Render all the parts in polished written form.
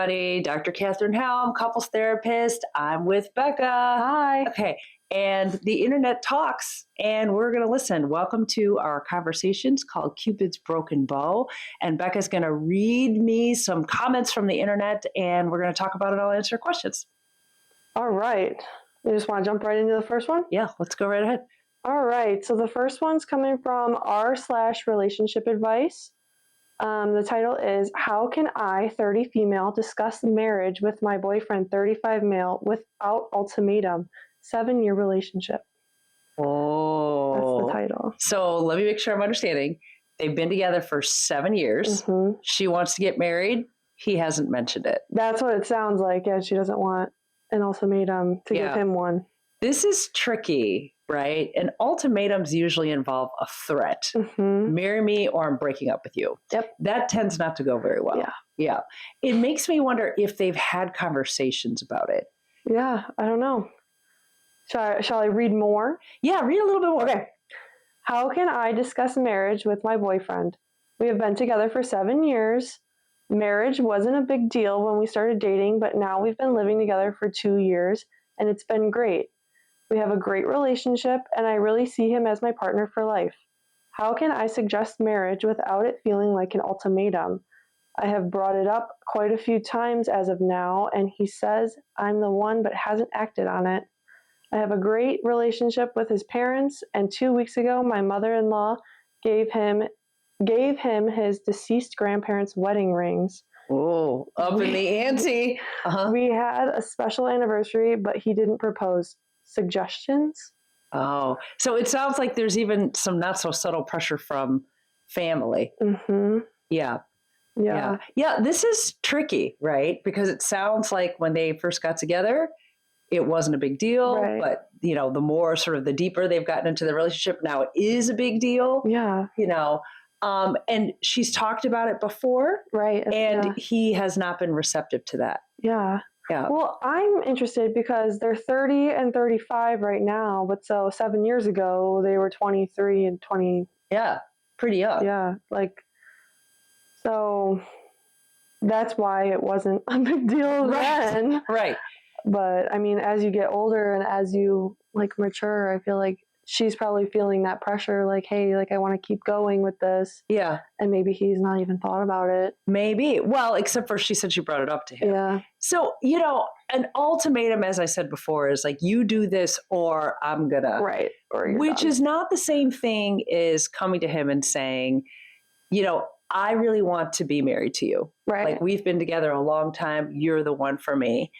everybody. Dr. Catherine Helm, couples therapist. I'm with Becca. Hi. Okay. And the internet talks, and we're going to listen. Welcome to our conversations called Cupid's Broken Bow. And Becca's going to read me some comments from the internet, and we're going to talk about it. I'll answer questions. All right. You just want to jump right into the first one? Yeah, let's go right ahead. All right. So the first one's coming from r/relationship advice. The title is, how can I, 30 female, discuss marriage with my boyfriend, 35 male, without ultimatum? 7-year relationship. Oh. That's the title. So let me make sure I'm understanding. They've been together for 7 years. Mm-hmm. She wants to get married. He hasn't mentioned it. That's what it sounds like. Yeah, she doesn't want an ultimatum to give him one. This is tricky, right? And ultimatums usually involve a threat. Mm-hmm. Marry me or I'm breaking up with you. Yep. That tends not to go very well. Yeah. It makes me wonder if they've had conversations about it. Yeah, I don't know. Shall I read more? Yeah, read a little bit more. Okay. How can I discuss marriage with my boyfriend? We have been together for 7 years. Marriage wasn't a big deal when we started dating, but now we've been living together for 2 years, and it's been great. We have a great relationship, and I really see him as my partner for life. How can I suggest marriage without it feeling like an ultimatum? I have brought it up quite a few times as of now, and he says I'm the one but hasn't acted on it. I have a great relationship with his parents, and 2 weeks ago, my mother-in-law gave him his deceased grandparents' wedding rings. Oh, up in the ante. Uh-huh. We had a special anniversary, but he didn't propose. Suggestions? Oh, so it sounds like there's even some not so subtle pressure from family. Mm-hmm. Yeah. Yeah. This is tricky, right? Because it sounds like when they first got together, it wasn't a big deal, Right. But the more sort of the deeper they've gotten into the relationship, now it is a big deal. Yeah. And she's talked about it before, Right. and he has not been receptive to that. Yeah. Yeah. Well, I'm interested because they're 30 and 35 right now, but so 7 years ago they were 23 and 20. Yeah, pretty young. Yeah, so that's why it wasn't a big deal then. Right. But I mean, as you get older and as you mature, I feel like she's probably feeling that pressure, hey, I want to keep going with this. Yeah. And maybe he's not even thought about it. Maybe. Well, except for she said she brought it up to him. Yeah. So, an ultimatum, as I said before, is you do this or I'm gonna. Right. Which is not the same thing as coming to him and saying, I really want to be married to you. Right. We've been together a long time. You're the one for me.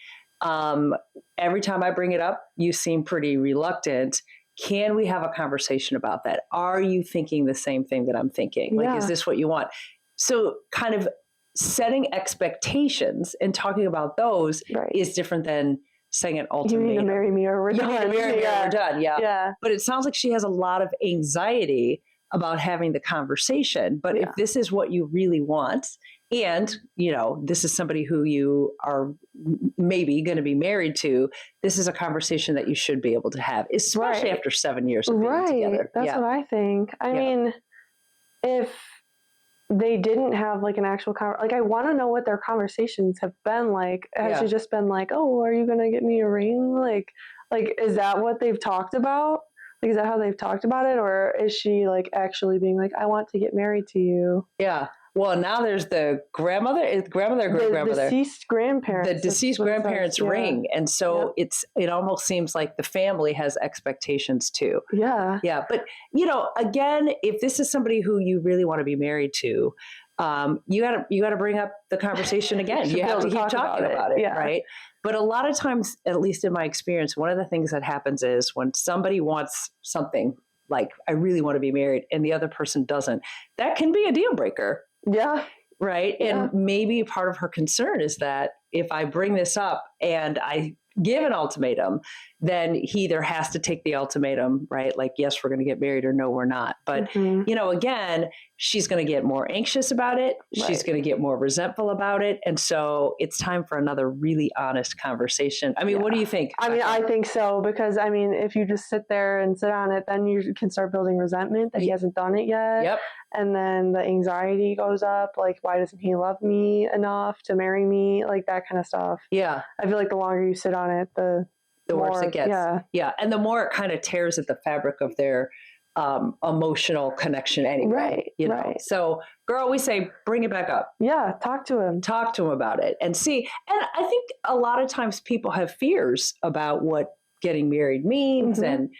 Every time I bring it up, you seem pretty reluctant. Can we have a conversation about that? Are you thinking the same thing that I'm thinking? Is this what you want? So kind of setting expectations and talking about those is different than saying an ultimatum. You need to marry me or we're done. You need to marry me or we're done. Yeah. But it sounds like she has a lot of anxiety about having the conversation. But if this is what you really want, and, this is somebody who you are maybe going to be married to, this is a conversation that you should be able to have, especially after 7 years of being together. That's what I think. I mean, if they didn't have an actual I want to know what their conversations have been like. Has it just been oh, are you going to get me a ring? Is that what they've talked about? Is that how they've talked about it? Or is she actually being I want to get married to you? Yeah. Well, now there's the grandmother, great-grandmother. The deceased grandparents. The deceased grandparents' ring. And so it almost seems like the family has expectations too. Yeah. Yeah. But, again, if this is somebody who you really want to be married to, you gotta bring up the conversation again. You have to keep talking about it, right? But a lot of times, at least in my experience, one of the things that happens is when somebody wants something I really want to be married and the other person doesn't, that can be a deal breaker. Yeah. Right. Yeah. And maybe part of her concern is that if I bring this up and I give an ultimatum, then he either has to take the ultimatum, right? Like, yes, we're going to get married, or no, we're not. But, again, she's going to get more anxious about it. She's Right. going to get more resentful about it. And so it's time for another really honest conversation. I mean, what do you think? I mean, I think so, because I mean, if you just sit there and sit on it, then you can start building resentment that he hasn't done it yet. Yep. And then the anxiety goes up, like, why doesn't he love me enough to marry me? Like, that kind of stuff. Yeah. I feel like the longer you sit on it, the worse it gets. Yeah. And the more it kind of tears at the fabric of their emotional connection anyway. Right. So, girl, we say bring it back up. Yeah, talk to him about it and see. And I think a lot of times people have fears about what getting married means, and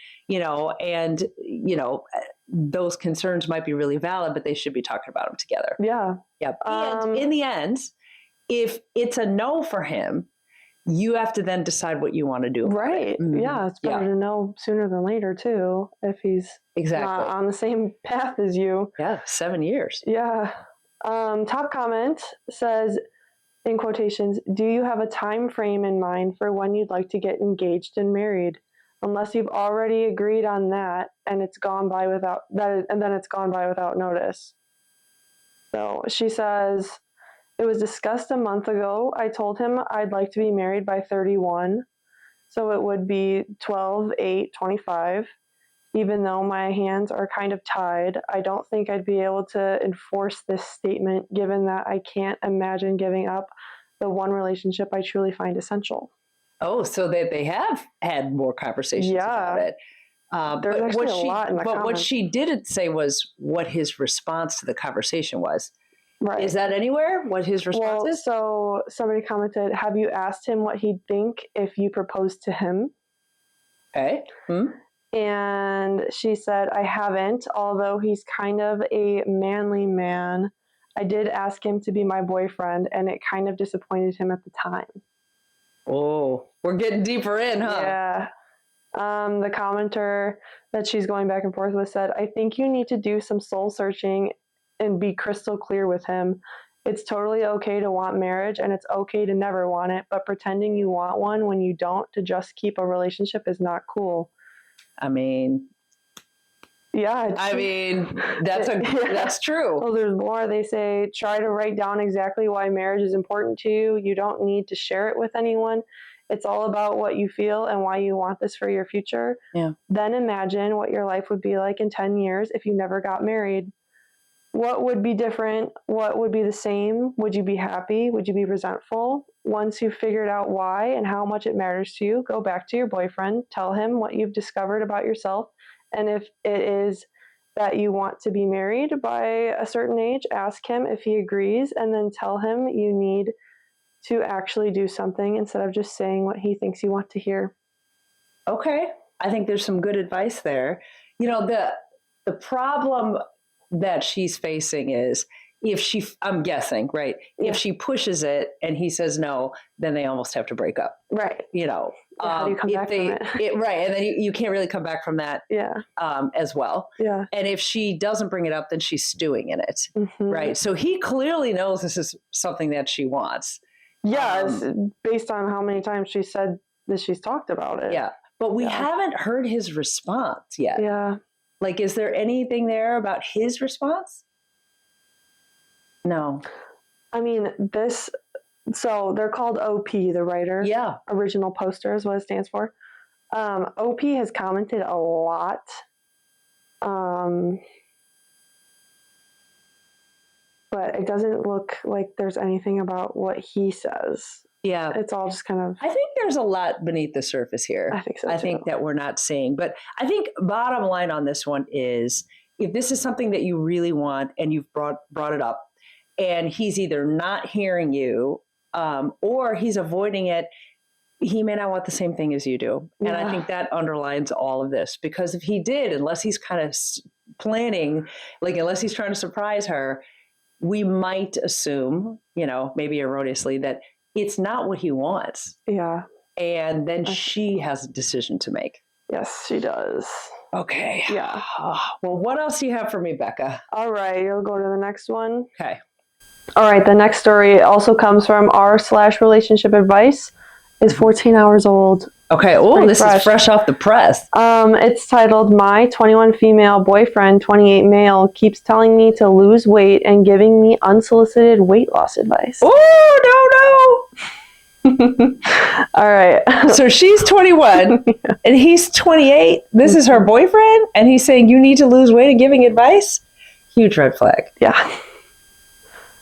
those concerns might be really valid, but they should be talking about them together. Yeah. Yep. And in the end, if it's a no for him, you have to then decide what you want to do. Right. Yeah. It's better to know sooner than later, too, if he's not on the same path as you. Yeah. 7 years. Yeah. Top comment says, in quotations, do you have a time frame in mind for when you'd like to get engaged and married? Unless you've already agreed on that and it's gone by without that, and then it's gone by without notice. So she says, it was discussed a month ago. I told him I'd like to be married by 31. So it would be 12/8/25. Even though my hands are kind of tied, I don't think I'd be able to enforce this statement, given that I can't imagine giving up the one relationship I truly find essential. Oh, so that they have had more conversations about it. There's actually a lot in the comments. But what she didn't say was what his response to the conversation was. Right. Is that anywhere? What his response is? So somebody commented, have you asked him what he'd think if you proposed to him? Okay. And she said, I haven't, although he's kind of a manly man. I did ask him to be my boyfriend, and it kind of disappointed him at the time. Oh, we're getting deeper in, huh? Yeah. The commenter that she's going back and forth with said, I think you need to do some soul searching and be crystal clear with him. It's totally okay to want marriage, and it's okay to never want it, but pretending you want one when you don't to just keep a relationship is not cool. I mean, that's true. Well, there's more. They say, try to write down exactly why marriage is important to you. You don't need to share it with anyone. It's all about what you feel and why you want this for your future. Yeah. Then imagine what your life would be like in 10 years if you never got married. What would be different? What would be the same? Would you be happy? Would you be resentful? Once you've figured out why and how much it matters to you, go back to your boyfriend, tell him what you've discovered about yourself. And if it is that you want to be married by a certain age, ask him if he agrees, and then tell him you need to actually do something instead of just saying what he thinks you want to hear. Okay. I think there's some good advice there. The problem that she's facing is I'm guessing, right? Yeah. If she pushes it and he says no, then they almost have to break up. Right. How do you come back from it? Right. And then you can't really come back from that as well. Yeah. And if she doesn't bring it up, then she's stewing in it. Right. So he clearly knows this is something that she wants. Yeah. Based on how many times she said that she's talked about it. Yeah. But we haven't heard his response yet. Yeah. Like, is there anything there about his response? No. I mean, so they're called OP, the writer. Yeah. Original poster is what it stands for. OP has commented a lot. But it doesn't look like there's anything about what he says. Yeah. It's all just kind of... I think there's a lot beneath the surface here. I think so, I think that we're not seeing. But I think bottom line on this one is, if this is something that you really want and you've brought it up, and he's either not hearing you or he's avoiding it, he may not want the same thing as you do. Yeah. And I think that underlines all of this. Because if he did, unless he's kind of planning, unless he's trying to surprise her, we might assume, maybe erroneously, that it's not what he wants. Yeah. And then she has a decision to make. Yes, she does. Okay. Yeah. Well, what else do you have for me, Becca? All right. You'll go to the next one. Okay. All right. The next story also comes from r/relationship advice. Is 14 hours old. Okay. Oh, this is fresh off the press. It's titled, My 21 Female Boyfriend, 28 Male, Keeps Telling Me to Lose Weight and Giving Me Unsolicited Weight Loss Advice. Oh, no. All right. So she's 21 and he's 28. This is her boyfriend. And he's saying you need to lose weight and giving advice. Huge red flag. Yeah.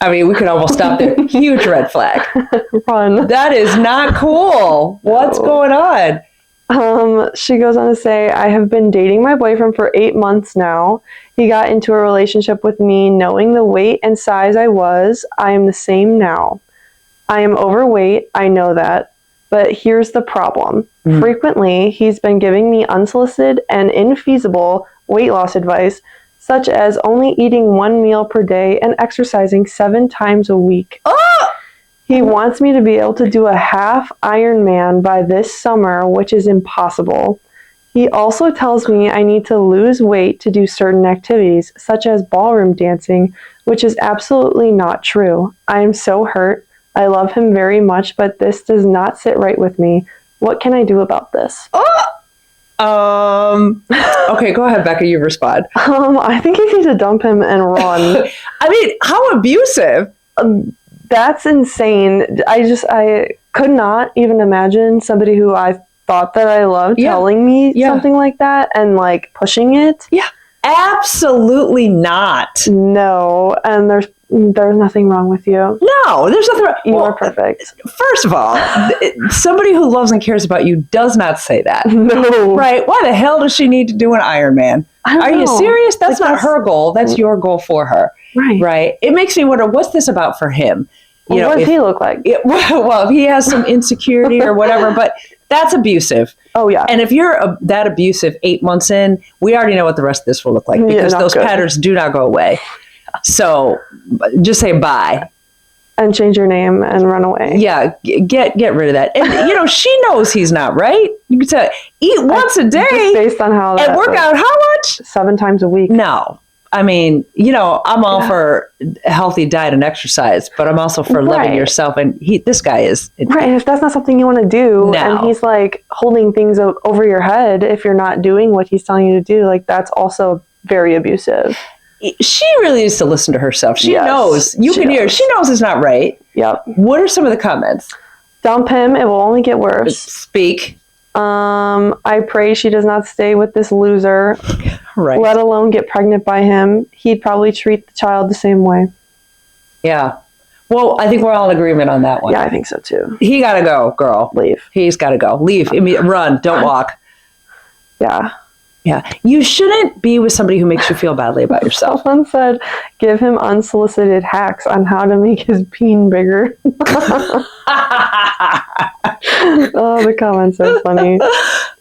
I mean, we could almost stop there. Huge red flag. Run. That is not cool. What's going on? She goes on to say, I have been dating my boyfriend for 8 months now. He got into a relationship with me knowing the weight and size I was. I am the same now. I am overweight. I know that. But here's the problem. Frequently, he's been giving me unsolicited and infeasible weight loss advice, such as only eating 1 meal per day and exercising 7 times a week. Oh! He wants me to be able to do a half Ironman by this summer, which is impossible. He also tells me I need to lose weight to do certain activities, such as ballroom dancing, which is absolutely not true. I am so hurt. I love him very much, but this does not sit right with me. What can I do about this? Okay, go ahead, Becca, you respond. I think you need to dump him and run. I mean, how abusive? That's insane. I could not even imagine somebody who I thought that I loved telling me something like that and like pushing it. Yeah, absolutely not. No, and there's nothing wrong with you. No, there's nothing wrong. You are perfect. First of all, somebody who loves and cares about you does not say that. No. Right? Why the hell does she need to do an Ironman? Are you serious? That's not her goal. That's your goal for her. Right. Right. It makes me wonder, what's this about for him? What does he look like? Well, if he has some insecurity or whatever, but that's abusive. Oh, yeah. And if you're that abusive 8 months in, we already know what the rest of this will look like because those patterns do not go away. So just say bye. And change your name and run away. Yeah, get rid of that. And, she knows he's not, right? You can tell, eat once a day. Just based on how and work out how much? 7 times a week. No. I mean, I'm all for healthy diet and exercise, but I'm also for loving yourself. And this guy is. Right. And if that's not something you want to do, and he's like holding things over your head if you're not doing what he's telling you to do, like that's also very abusive. She really needs to listen to herself. She knows. You can hear. She knows it's not right. Yep. What are some of the comments? Dump him. It will only get worse. Speak. I pray she does not stay with this loser. Right. Let alone get pregnant by him. He'd probably treat the child the same way. Yeah. Well, I think we're all in agreement on that one. Yeah, I think so too. He got to go, girl. Leave. He's got to go. Leave. Run. Don't walk. Yeah. Yeah. You shouldn't be with somebody who makes you feel badly about yourself. Someone said, give him unsolicited hacks on how to make his peen bigger. Oh, the comments are funny.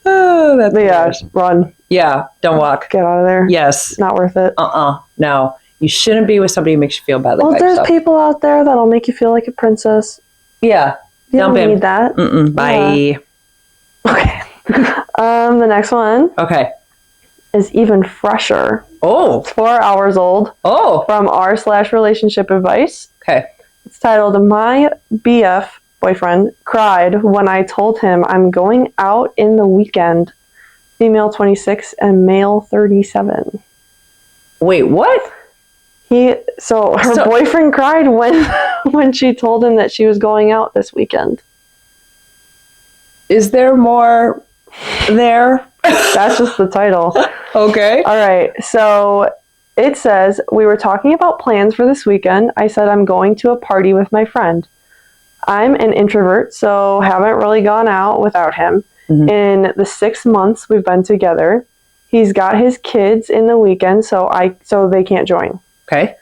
Oh, that's hilarious. Run. Yeah. Don't walk. Get out of there. Yes. Not worth it. No. You shouldn't be with somebody who makes you feel badly about yourself. Well, there's people out there that'll make you feel like a princess. Yeah. You don't need that. Bye. Yeah. Okay. The next one. Okay. Is even fresher. Oh. It's 4 hours old. Oh. From r/relationship advice. Okay. It's titled, My BF boyfriend cried when I told him I'm going out in the weekend. Female 26 and male 37. Wait, what? So her boyfriend cried when she told him that she was going out this weekend. Is there more there? That's just the title. Okay. All right. So it says, we were talking about plans for this weekend. I said, I'm going to a party with my friend. I'm an introvert, so haven't really gone out without him. Mm-hmm. In the 6 months we've been together, he's got his kids in the weekend, so they can't join. Okay.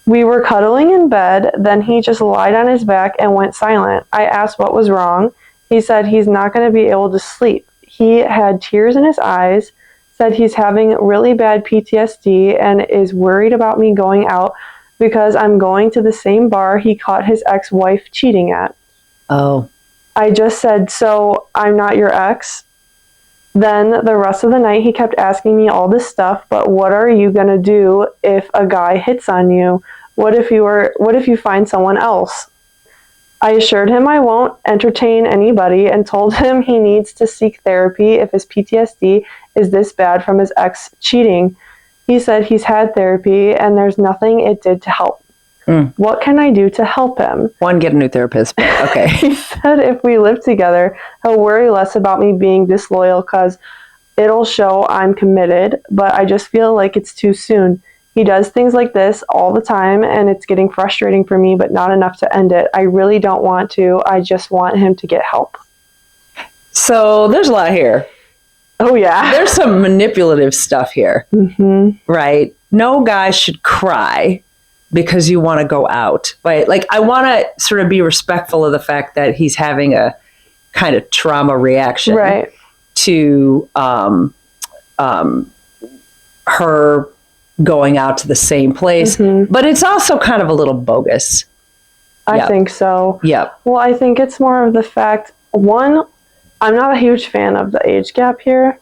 We were cuddling in bed, then he just lied on his back and went silent. I asked what was wrong. He said he's not going to be able to sleep. He had tears in his eyes, said he's having really bad PTSD and is worried about me going out because I'm going to the same bar he caught his ex-wife cheating at. Oh. I just said, so I'm not your ex? Then the rest of the night he kept asking me all this stuff, but what are you going to do if a guy hits on you? What if you find someone else? I assured him I won't entertain anybody and told him he needs to seek therapy if his PTSD is this bad from his ex cheating. He said he's had therapy and there's nothing it did to help. What can I do to help him? One, get a new therapist. Okay. He said if we live together, he'll worry less about me being disloyal because it'll show I'm committed, but I just feel like it's too soon. He does things like this all the time, and it's getting frustrating for me, but not enough to end it. I really don't want to. I just want him to get help. So there's a lot here. Oh, yeah. There's some manipulative stuff here, right? No guy should cry because you want to go out, right? Like, I want to sort of be respectful of the fact that he's having a kind of trauma reaction to her going out to the same place, but it's also kind of a little bogus. I think so. Yep. Well, I think it's more of the fact, one, I'm not a huge fan of the age gap here.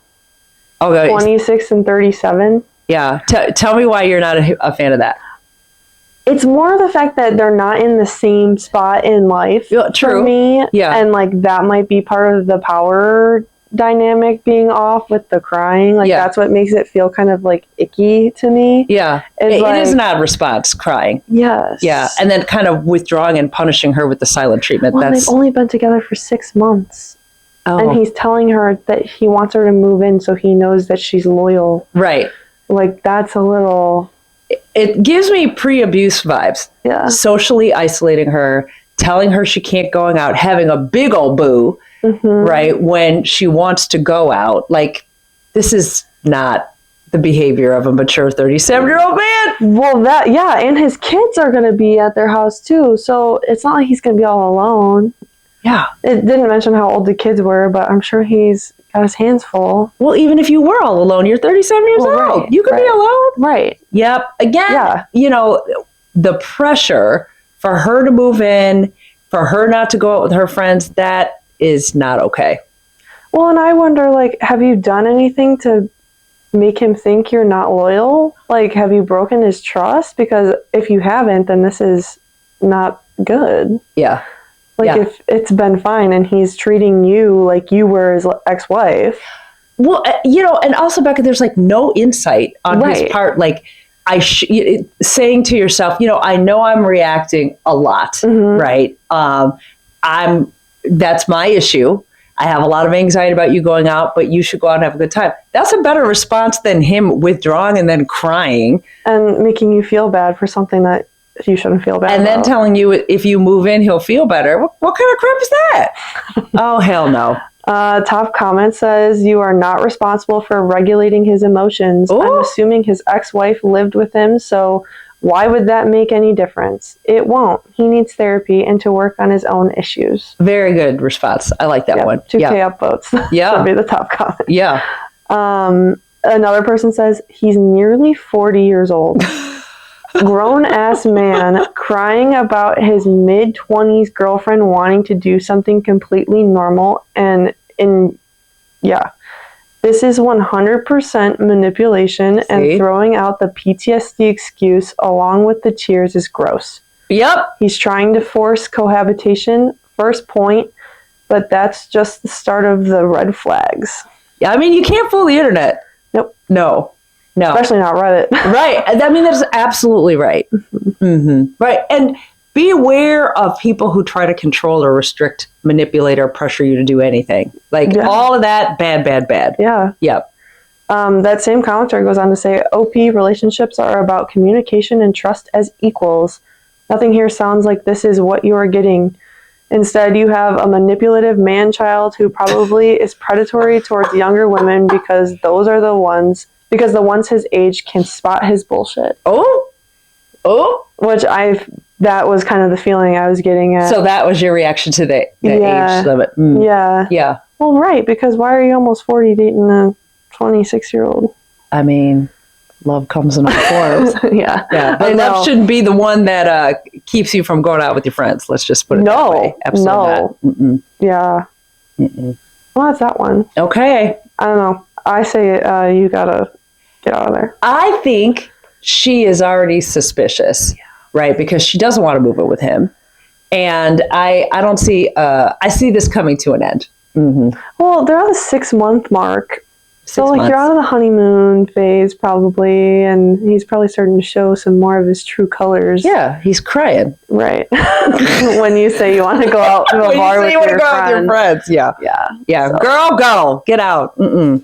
Okay. 26 and 37. Yeah. Tell me why you're not a fan of that. It's more of the fact that they're not in the same spot in life for me. Yeah. And like that might be part of the power dynamic being off with the crying. Like that's what makes it feel kind of like icky to me. Yeah. It is an odd response, crying. Yes. Yeah. And then kind of withdrawing and punishing her with the silent treatment. Well, they've only been together for 6 months. Oh. And he's telling her that he wants her to move in so he knows that she's loyal. Right. Like that's a little... It gives me pre-abuse vibes. Yeah. Socially isolating her, telling her she can't go out, having a big old boo, right, when she wants to go out. Like, this is not the behavior of a mature 37-year-old man. Well, and his kids are going to be at their house too. So it's not like he's going to be all alone. Yeah. It didn't mention how old the kids were, but I'm sure he's got his hands full. Well, even if you were all alone, you're 37 years old. You could be alone. Right. Yep. Again, you know, the pressure for her to move in, for her not to go out with her friends, that is not okay. Well, and I wonder, like, have you done anything to make him think you're not loyal? Like, have you broken his trust? Because if you haven't, then this is not good. Yeah. Like, if it's been fine and he's treating you like you were his ex-wife. Well, you know, and also, Becca, there's like no insight on his part. Like, saying to yourself, you know I'm reacting a lot, right? That's my issue. I have a lot of anxiety about you going out, but you should go out and have a good time. That's a better response than him withdrawing and then crying. And making you feel bad for something that you shouldn't feel bad and about. Then telling you if you move in, he'll feel better. What kind of crap is that? Oh, hell no. Top comment says, you are not responsible for regulating his emotions. Ooh. I'm assuming his ex-wife lived with him, so why would that make any difference? It won't. He needs therapy and to work on his own issues. Very good response. I like that one. 2K upvotes. Yeah. That'd be the top comment. Yeah. Another person says, he's nearly 40 years old. Grown-ass man crying about his mid-20s girlfriend wanting to do something completely normal this is 100% manipulation. See? And throwing out the PTSD excuse along with the tears is gross. Yep. He's trying to force cohabitation, first point, but that's just the start of the red flags. Yeah, I mean, you can't fool the internet. Nope. No. Especially not Reddit. Right. I mean, that's absolutely right. Right. And be aware of people who try to control or restrict, manipulate, or pressure you to do anything. Like all of that, bad, bad, bad. Yeah. Yep. That same commenter goes on to say, OP relationships are about communication and trust as equals. Nothing here sounds like this is what you are getting. Instead, you have a manipulative man-child who probably is predatory towards younger women because the ones his age can spot his bullshit. That was kind of the feeling I was getting at. So that was your reaction to the age limit. Yeah. Well, right, because why are you almost 40 dating a 26-year-old? I mean, love comes in all forms. Yeah. But love shouldn't be the one that keeps you from going out with your friends. Let's just put it that way. Absolutely not. Yeah. Well, that's that one. Okay. I don't know. I say you gotta get out of there. I think she is already suspicious, right? Because she doesn't want to move in with him. And I don't see, I see this coming to an end. Mm-hmm. Well, they're on the 6-month mark. So, 6 like, months. you're out of the honeymoon phase probably, and he's probably starting to show some more of his true colors. Yeah, he's crying. Right. When you say you want to go out to a bar with your friends. Yeah. Yeah. Yeah. So. Girl, go. Get out. Mm-mm.